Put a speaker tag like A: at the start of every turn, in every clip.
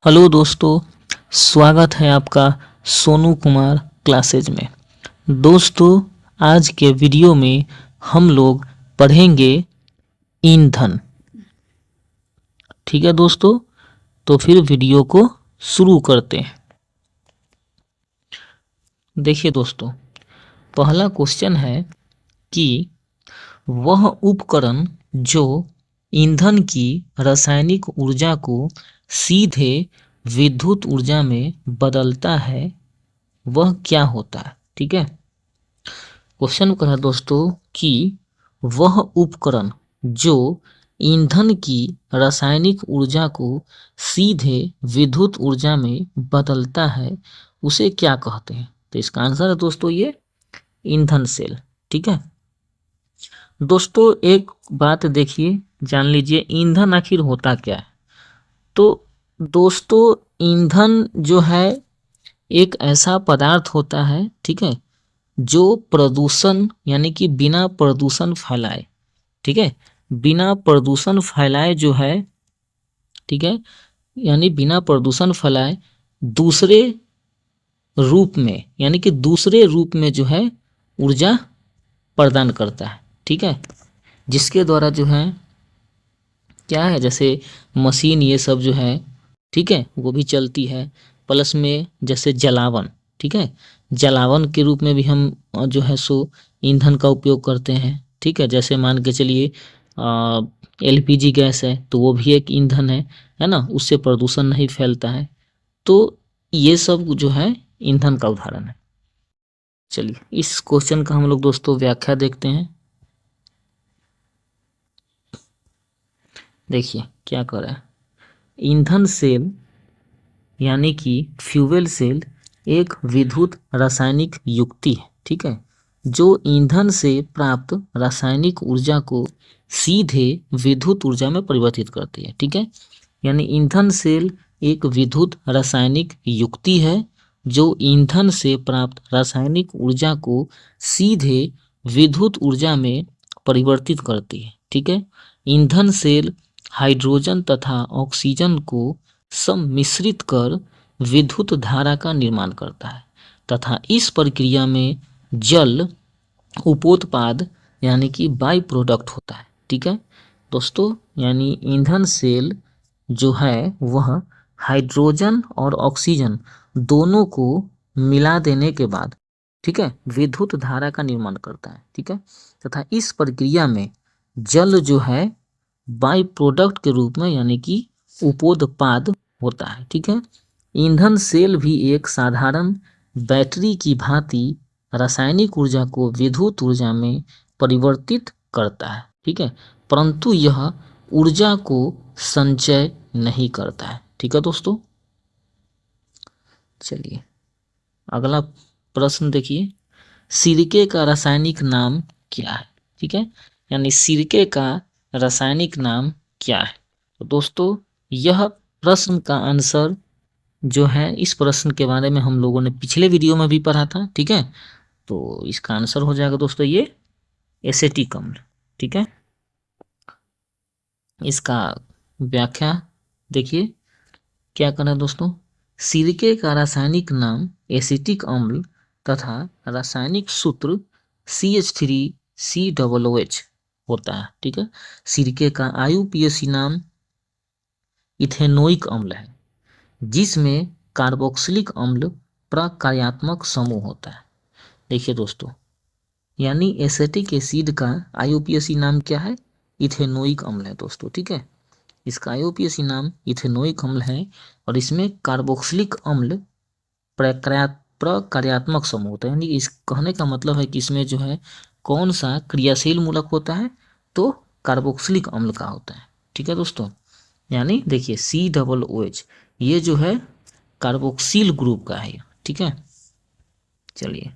A: Hello दोस्तों, स्वागत है आपका सोनू कुमार क्लासेज में। दोस्तों, आज के वीडियो में हम लोग पढ़ेंगे ईंधन। ठीक है दोस्तों, तो फिर वीडियो को शुरू करते हैं। देखिए दोस्तों, पहला क्वेश्चन है कि वह उपकरण जो ईंधन की रासायनिक ऊर्जा को सीधे विद्युत ऊर्जा में बदलता है वह क्या होता है। ठीक है, क्वेश्चन कहा दोस्तों कि वह उपकरण जो ईंधन की रासायनिक ऊर्जा को सीधे विद्युत ऊर्जा में बदलता है उसे क्या कहते हैं। तो इसका आंसर है दोस्तों ये ईंधन सेल। ठीक है दोस्तों, एक बात देखिए, जान लीजिए ईंधन आखिर होता क्या है। तो दोस्तों, ईंधन जो है एक ऐसा पदार्थ होता है, ठीक है, जो प्रदूषण यानी कि बिना प्रदूषण फैलाए। ठीक है, बिना प्रदूषण फैलाए जो है, ठीक है, यानी बिना प्रदूषण फैलाए दूसरे रूप में, यानी कि दूसरे रूप में जो है ऊर्जा प्रदान करता है। ठीक है, जिसके द्वारा जो है क्या है, जैसे मशीन ये सब जो है, ठीक है, वो भी चलती है। प्लस में जैसे जलावन, ठीक है, जलावन के रूप में भी हम जो है सो ईंधन का उपयोग करते हैं। ठीक है, जैसे मान के चलिए एलपीजी गैस है तो वो भी एक ईंधन है ना, उससे प्रदूषण नहीं फैलता है। तो ये सब जो है ईंधन का उदाहरण है। चलिए इस क्वेश्चन का हम लोग दोस्तों व्याख्या देखते हैं। देखिए क्या कर रहा है, ईंधन सेल यानी कि फ्यूल सेल एक विद्युत रासायनिक युक्ति है, ठीक है, जो ईंधन से प्राप्त रासायनिक ऊर्जा को सीधे विद्युत ऊर्जा में परिवर्तित करती है। ठीक है, यानी ईंधन सेल एक विद्युत रासायनिक युक्ति है जो ईंधन से प्राप्त रासायनिक ऊर्जा को सीधे विद्युत ऊर्जा में परिवर्तित करती है। ठीक है, ईंधन सेल हाइड्रोजन तथा ऑक्सीजन को सम्मिश्रित कर विद्युत धारा का निर्माण करता है तथा इस प्रक्रिया में जल उपोत्पाद यानी कि बाई प्रोडक्ट होता है। ठीक है दोस्तों, यानी ईंधन सेल जो है वह हाइड्रोजन और ऑक्सीजन दोनों को मिला देने के बाद, ठीक है, विद्युत धारा का निर्माण करता है। ठीक है, तथा इस प्रक्रिया में जल जो है बाई प्रोडक्ट के रूप में यानी कि उपोत्पाद होता है। ठीक है, ईंधन सेल भी एक साधारण बैटरी की भांति रासायनिक ऊर्जा को विद्युत ऊर्जा में परिवर्तित करता है। ठीक है, परंतु यह ऊर्जा को संचय नहीं करता है। ठीक है दोस्तों, चलिए अगला प्रश्न देखिए, सिरके का रासायनिक नाम क्या है। ठीक है, यानी सिरके का रासायनिक नाम क्या है। तो दोस्तों, यह प्रश्न का आंसर जो है, इस प्रश्न के बारे में हम लोगों ने पिछले वीडियो में भी पढ़ा था। ठीक है, तो इसका आंसर हो जाएगा दोस्तों ये एसेटिक अम्ल। ठीक है, इसका व्याख्या देखिए क्या करना है दोस्तों, सिरके का रासायनिक नाम एसिटिक अम्ल तथा रासायनिक सूत्र CH3COOH होता है। ठीक है, सिरके का IUPAC नाम इथेनोइक अम्ल है जिसमें कार्बोक्सिलिक अम्ल प्रकार्यात्मक समूह होता है। देखिए दोस्तों, यानी एसिटिक एसिड का IUPAC नाम क्या है, इथेनोइक अम्ल है दोस्तों। ठीक है, इसका IUPAC नाम इथेनोइक अम्ल है और इसमें कार्बोक्सिलिक अम्ल प्रकार्यात्मक समूह होता है। यानी इस कहने का मतलब है कि इसमें जो है कौन सा क्रियाशील मूलक होता है, तो कार्बोक्सिलिक अम्ल का होता है। ठीक है दोस्तों, यानी देखिए COOH ये जो है कार्बोक्सिल ग्रुप का है। ठीक है, चलिए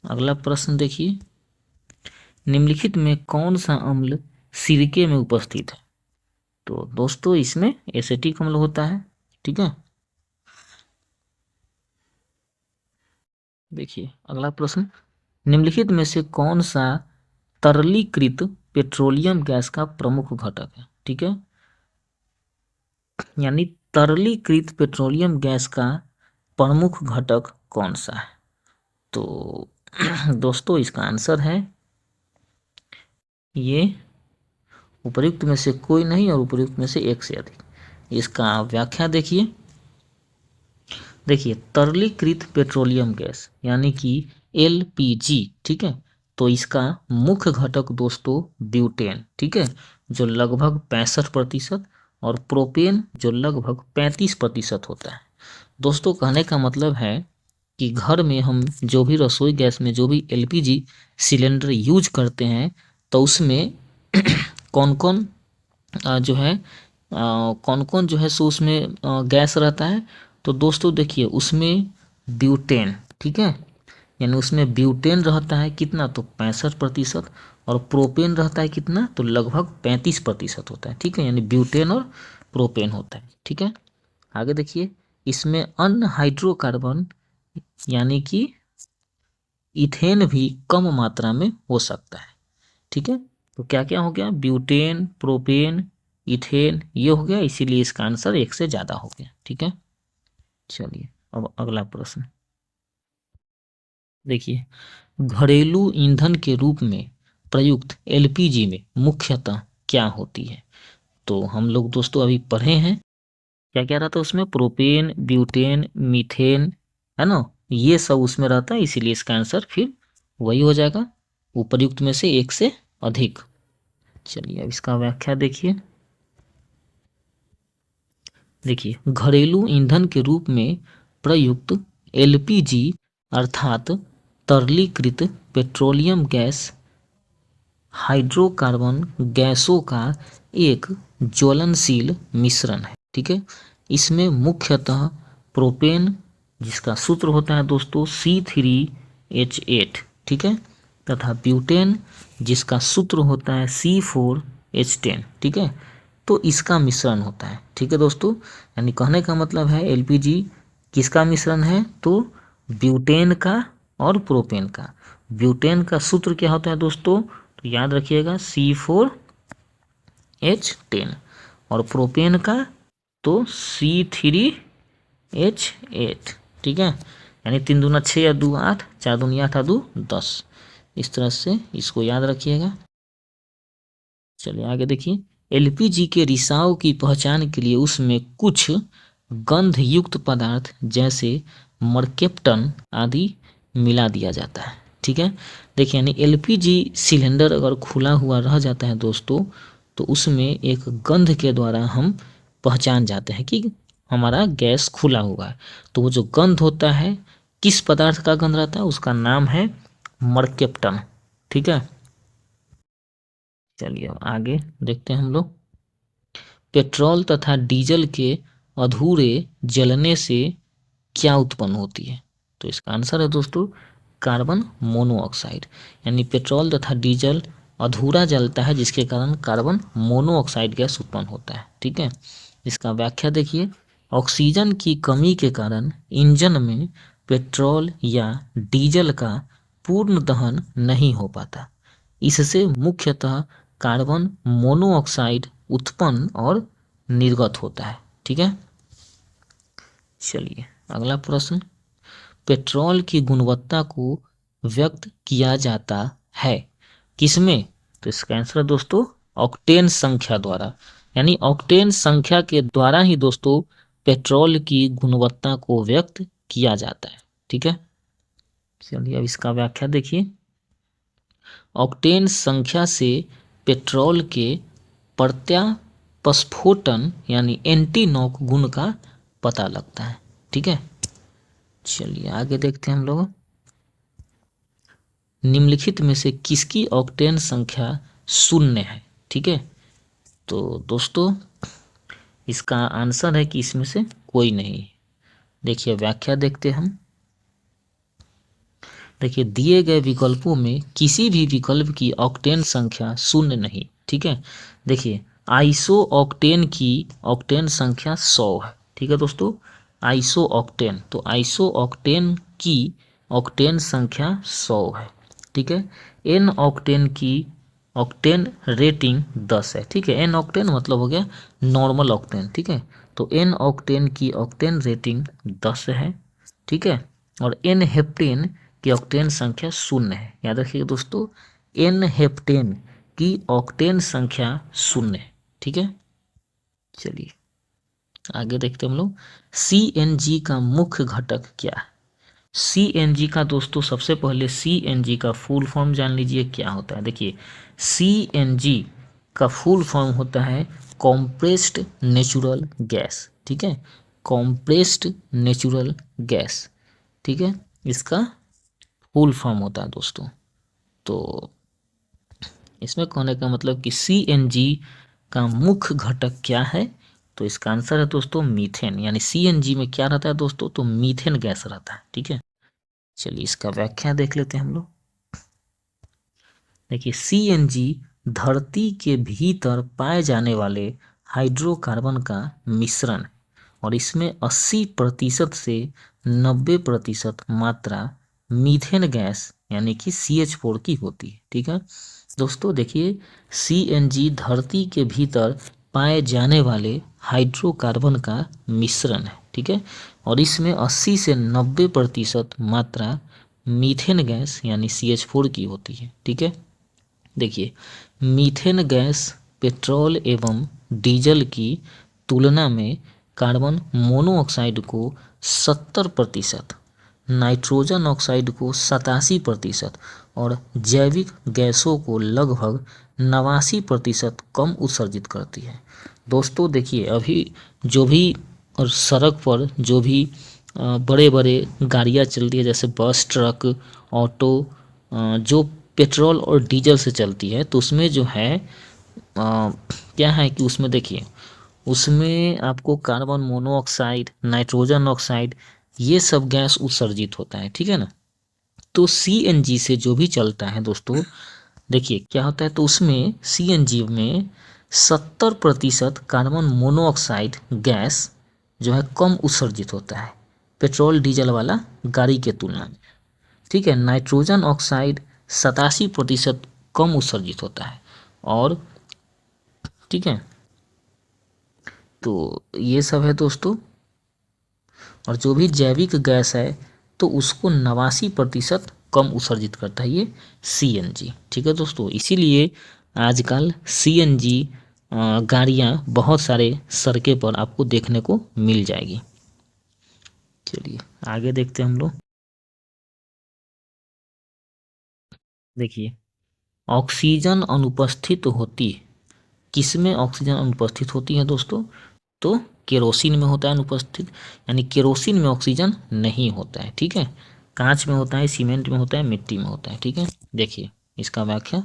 A: अगला प्रश्न देखिए, निम्नलिखित में कौन सा अम्ल सिरके में उपस्थित है। तो दोस्तों इसमें एसिटिक अम्ल होता है। ठीक है, देखिए अगला प्रश्न, निम्नलिखित में से कौन सा तरलीकृत पेट्रोलियम गैस का प्रमुख घटक है। ठीक है, यानी तरलीकृत पेट्रोलियम गैस का प्रमुख घटक कौन सा है? तो दोस्तों इसका आंसर है ये उपर्युक्त में से कोई नहीं और उपर्युक्त में से एक से अधिक। इसका व्याख्या देखिए। तरलीकृत पेट्रोलियम गैस यानी कि एलपीजी, ठीक है, तो इसका मुख्य घटक दोस्तों ब्यूटेन, ठीक है, जो लगभग 65% और प्रोपेन जो लगभग 35% होता है। दोस्तों कहने का मतलब है कि घर में हम जो भी रसोई गैस में जो भी एलपीजी सिलेंडर यूज करते हैं तो उसमें कौन कौन जो है कौन कौन जो है सो उसमें गैस रहता है। तो दोस्तों देखिए उसमें ब्यूटेन, ठीक है, यानी उसमें ब्यूटेन रहता है कितना, तो 65%, और प्रोपेन रहता है कितना, तो लगभग 35% होता है, ठीक है, यानी ब्यूटेन और प्रोपेन होता है, ठीक है। आगे देखिए इसमें अन्य हाइड्रोकार्बन यानी कि इथेन भी कम मात्रा में हो सकता है, ठीक है। तो क्या क्या हो गया, ब्यूटेन, प्रोपेन, इथेन, ये हो गया, इसीलिए इसका आंसर एक से ज़्यादा हो गया, ठीक है। चलिए अब अगला प्रश्न देखिए, घरेलू ईंधन के रूप में प्रयुक्त एलपीजी में मुख्यतः क्या होती है? तो हम लोग दोस्तों अभी पढ़े हैं, क्या क्या रहता है उसमें, प्रोपेन, ब्यूटेन, मीथेन, है ना, ये सब उसमें रहता है, इसीलिए इसका आंसर फिर वही हो जाएगा, उपर्युक्त में से एक से अधिक। चलिए अब इसका व्याख्या देखिए। घरेलू ईंधन के रूप में प्रयुक्त एलपीजी अर्थात तरलीकृत पेट्रोलियम गैस हाइड्रोकार्बन गैसों का एक ज्वलनशील मिश्रण है, ठीक है। इसमें मुख्यतः प्रोपेन जिसका सूत्र होता है दोस्तों C3H8, ठीक है, तथा ब्यूटेन जिसका सूत्र होता है C4H10, ठीक है, तो इसका मिश्रण होता है, ठीक है दोस्तों। यानी कहने का मतलब है एलपीजी किसका मिश्रण है, तो ब्यूटेन का और प्रोपेन का। ब्यूटेन का सूत्र क्या होता है दोस्तों, तो याद रखिएगा C4H10, और प्रोपेन का तो C3H8, ठीक है। यानी 3 दूना 6 या 2 8, 4 दूनी 8 2 10, इस तरह से इसको याद रखिएगा। चलिए आगे देखिए, एलपीजी के रिसाव की पहचान के लिए उसमें कुछ गंध युक्त पदार्थ जैसे मरकेप्टन आदि मिला दिया जाता है, ठीक है। देखिए यानी एलपीजी सिलेंडर अगर खुला हुआ रह जाता है दोस्तों तो उसमें एक गंध के द्वारा हम पहचान जाते हैं कि हमारा गैस खुला हुआ है। तो वो जो गंध होता है किस पदार्थ का गंध रहता है, उसका नाम है मरकेप्टन, ठीक है। चलिए अब आगे देखते हैं हम लोग। पेट्रोल तथा डीजल के अधूरे जलने से क्या उत्पन्न होती है? तो इसका आंसर है दोस्तों कार्बन मोनोऑक्साइड। यानी पेट्रोल तथा डीजल अधूरा जलता है जिसके कारण कार्बन मोनोऑक्साइड गैस उत्पन्न होता है, ठीक है। इसका व्याख्या देखिए, ऑक्सीजन की कमी के कारण इंजन में पेट्रोल या डीजल का पूर्ण दहन नहीं हो पाता। इससे मुख्यतः कार्बन मोनोऑक्साइड उत्पन्न और निर्गत होता है, ठीक है। चलिए अगला प्रश्न, पेट्रोल की गुणवत्ता को व्यक्त किया जाता है किसमें? तो इसका आंसर है दोस्तों ऑक्टेन संख्या द्वारा। यानी ऑक्टेन संख्या के द्वारा ही दोस्तों पेट्रोल की गुणवत्ता को व्यक्त किया जाता है, ठीक है। चलिए अब इसका व्याख्या देखिए, ऑक्टेन संख्या से पेट्रोल के प्रत्यास्फोटन यानी एंटी नॉक गुण का पता लगता है, ठीक है। चलिए आगे देखते हैं हम लोग, निम्नलिखित में से किसकी ऑक्टेन संख्या 0 है, ठीक है। तो दोस्तों इसका आंसर है कि इसमें से कोई नहीं है। देखिए व्याख्या देखते हैं हम। देखिए दिए गए विकल्पों में किसी भी विकल्प की ऑक्टेन संख्या 0 नहीं, ठीक है। देखिए आइसो ऑक्टेन की ऑक्टेन संख्या 100 है, ठीक है दोस्तों, आइसो ऑक्टेन, तो आइसो ऑक्टेन की ऑक्टेन संख्या 100 है, ठीक है। एन ऑक्टेन की ऑक्टेन रेटिंग 10 है, ठीक है। एन ऑक्टेन मतलब हो गया नॉर्मल ऑक्टेन, ठीक है, तो एन ऑक्टेन की ऑक्टेन रेटिंग 10 है, ठीक है, और एन हेप्टेन की ऑक्टेन संख्या 0 है। याद रखिएगा दोस्तों, एन हेप्टेन की ऑक्टेन संख्या 0 है, ठीक है। चलिए आगे देखते हैं हम लोग, सीएनजी का मुख्य घटक क्या है। सीएनजी का दोस्तों सबसे पहले सीएनजी का फुल फॉर्म जान लीजिए क्या होता है। देखिए सीएनजी का फुल फॉर्म होता है कॉम्प्रेस्ड नेचुरल गैस, ठीक है, कॉम्प्रेस्ड नेचुरल गैस, ठीक है, इसका फुल फॉर्म होता है दोस्तों। तो इसमें कहने का मतलब कि सीएनजी का मुख्य घटक क्या है, तो इसका आंसर है दोस्तों मीथेन। यानी सीएनजी में क्या रहता है दोस्तों, तो मीथेन गैस रहता है, ठीक है। चलिए इसका व्याख्या देख लेते हैं हम लोग। देखिए सीएनजी धरती के भीतर पाए जाने वाले हाइड्रोकार्बन का मिश्रण है और इसमें 80% से 90% मात्रा मीथेन गैस यानी कि CH4 की होती है, ठीक है दोस्तों। देखिए सीएनजी धरती के भीतर पाए जाने वाले हाइड्रोकार्बन का मिश्रण है, ठीक है, और इसमें 80 से 90% मात्रा मीथेन गैस यानी CH4 की होती है, ठीक है। देखिए मीथेन गैस पेट्रोल एवं डीजल की तुलना में कार्बन मोनोऑक्साइड को 70%, नाइट्रोजन ऑक्साइड को 87% और जैविक गैसों को लगभग 89% कम उत्सर्जित करती है। दोस्तों देखिए अभी जो भी और सड़क पर जो भी बड़े बड़े गाड़ियाँ चलती है जैसे बस ट्रक ऑटो जो पेट्रोल और डीजल से चलती है, तो उसमें जो है क्या है कि उसमें देखिए उसमें आपको कार्बन मोनोऑक्साइड नाइट्रोजन ऑक्साइड ये सब गैस उत्सर्जित होता है, ठीक है ना। तो सीएनजी से जो भी चलता है दोस्तों, देखिए क्या होता है, तो उसमें सीएनजी में 70% कार्बन मोनोऑक्साइड गैस जो है कम उत्सर्जित होता है पेट्रोल डीजल वाला गाड़ी के तुलना में, ठीक है। नाइट्रोजन ऑक्साइड 87% कम उत्सर्जित होता है और ठीक है, तो ये सब है दोस्तों। और जो भी जैविक गैस है तो उसको 89% कम उत्सर्जित करता है ये सीएनजी, ठीक है दोस्तों। इसीलिए आजकल सीएनजी गाड़ियाँ बहुत सारे सड़कें पर आपको देखने को मिल जाएगी। चलिए आगे देखते हैं हम लोग। देखिए ऑक्सीजन अनुपस्थित होती है, किसमें ऑक्सीजन अनुपस्थित होती है दोस्तों, तो केरोसिन में होता है अनुपस्थित, यानी केरोसिन में ऑक्सीजन नहीं होता है, ठीक है। कांच में होता है, सीमेंट में होता है, मिट्टी में होता है, ठीक है। देखिए इसका व्याख्या,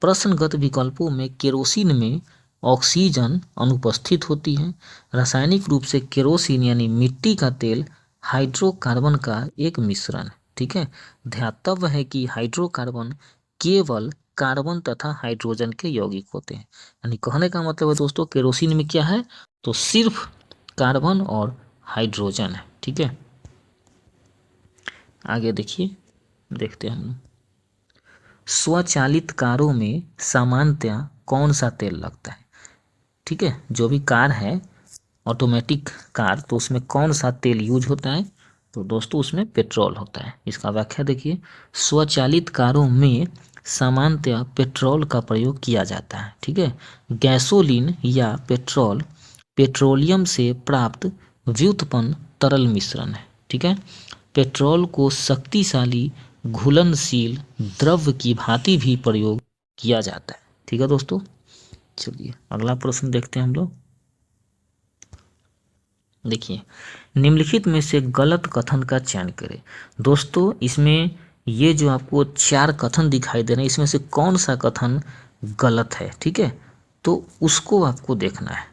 A: प्रश्नगत विकल्पों में केरोसिन में ऑक्सीजन अनुपस्थित होती है। रासायनिक रूप से केरोसिन यानी मिट्टी का तेल हाइड्रोकार्बन का एक मिश्रण है, ठीक है। ध्यातव्य है कि हाइड्रोकार्बन केवल कार्बन तथा हाइड्रोजन के यौगिक होते हैं। यानी कहने का मतलब है दोस्तों केरोसिन में क्या है, तो सिर्फ कार्बन और हाइड्रोजन है, ठीक है। आगे देखिए, देखते हैं हम स्वचालित कारों में सामान्यतः कौन सा तेल लगता है, ठीक है। जो भी कार है ऑटोमेटिक कार, तो उसमें कौन सा तेल यूज होता है, तो दोस्तों उसमें पेट्रोल होता है। इसका व्याख्या देखिए, स्वचालित कारों में सामान्यतः पेट्रोल का प्रयोग किया जाता है, ठीक है। गैसोलीन या पेट्रोल पेट्रोलियम से प्राप्त व्युत्पन्न तरल मिश्रण है, ठीक है। पेट्रोल को शक्तिशाली घुलनशील द्रव्य की भांति भी प्रयोग किया जाता है, ठीक है दोस्तों। चलिए अगला प्रश्न देखते हैं हम लोग। देखिए निम्नलिखित में से गलत कथन का चयन करें। दोस्तों इसमें ये जो आपको 4 कथन दिखाई दे रहे हैं, इसमें से कौन सा कथन गलत है, ठीक है, तो उसको आपको देखना है,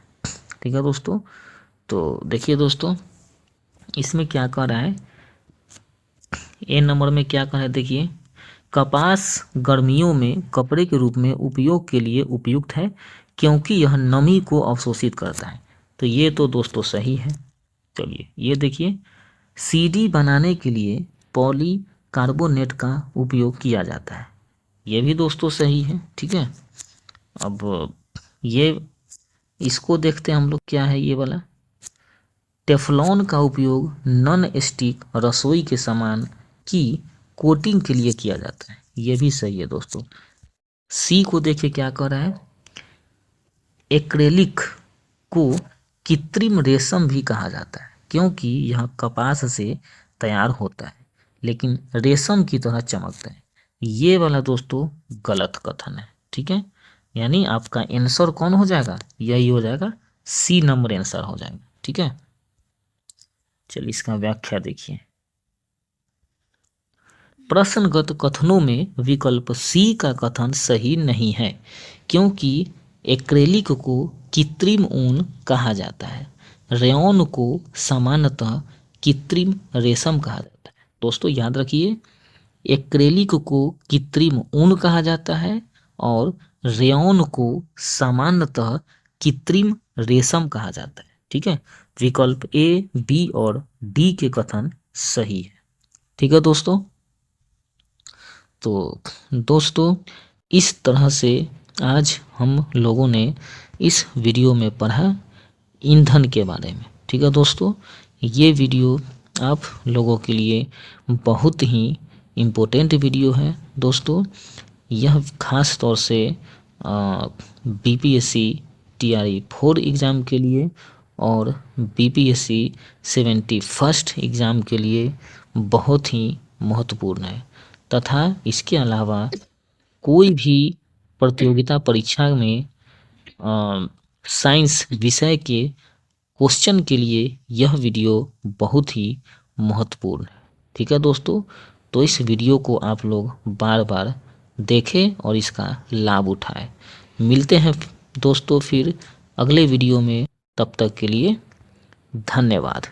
A: ठीक है दोस्तों। तो देखिए दोस्तों इसमें क्या कह रहा है, ए नंबर में क्या कह रहा है, देखिए कपास गर्मियों में कपड़े के रूप में उपयोग के लिए उपयुक्त है क्योंकि यह नमी को अवशोषित करता है, तो ये तो दोस्तों सही है। चलिए ये देखिए, सीडी बनाने के लिए पॉलीकार्बोनेट का उपयोग किया जाता है, ये भी दोस्तों सही है, ठीक है। अब ये इसको देखते हैं हम लोग क्या है ये वाला, टेफ्लॉन का उपयोग नॉन स्टिक रसोई के सामान की कोटिंग के लिए किया जाता है। ये भी सही है दोस्तों। सी को देखिए क्या कर रहा है, एक्रेलिक को कृत्रिम रेशम भी कहा जाता है क्योंकि यह कपास से तैयार होता है लेकिन रेशम की तरह चमकता है। ये वाला दोस्तों गलत कथन है, ठीक है। यानी आपका आंसर कौन हो जाएगा, यही हो जाएगा, सी नंबर आंसर हो जाएगा, ठीक है। चलिए इसका व्याख्या देखिए। प्रश्नगत कथनों में विकल्प सी का कथन सही नहीं है क्योंकि एक्रेलिक को कृत्रिम ऊन कहा जाता है, रेयॉन को सामान्यतः कृत्रिम रेशम कहा जाता है। दोस्तों याद रखिए, एक्रेलिक को कृत्रिम ऊन कहा जाता है और रेयॉन को सामान्यतः कृत्रिम रेशम कहा जाता है, ठीक है। विकल्प ए, बी और डी के कथन सही है, ठीक है दोस्तों। तो दोस्तों इस तरह से आज हम लोगों ने इस वीडियो में पढ़ा ईंधन के बारे में, ठीक है दोस्तों। ये वीडियो आप लोगों के लिए बहुत ही इम्पोर्टेंट वीडियो है दोस्तों। यह खास तौर से बीपीएससी टीआरई 4 एग्ज़ाम के लिए और बीपीएससी 71 एग्ज़ाम के लिए बहुत ही महत्वपूर्ण है तथा इसके अलावा कोई भी प्रतियोगिता परीक्षा में साइंस विषय के क्वेश्चन के लिए यह वीडियो बहुत ही महत्वपूर्ण है, ठीक है दोस्तों। तो इस वीडियो को आप लोग बार बार देखें और इसका लाभ उठाएं। मिलते हैं दोस्तों फिर अगले वीडियो में, तब तक के लिए धन्यवाद।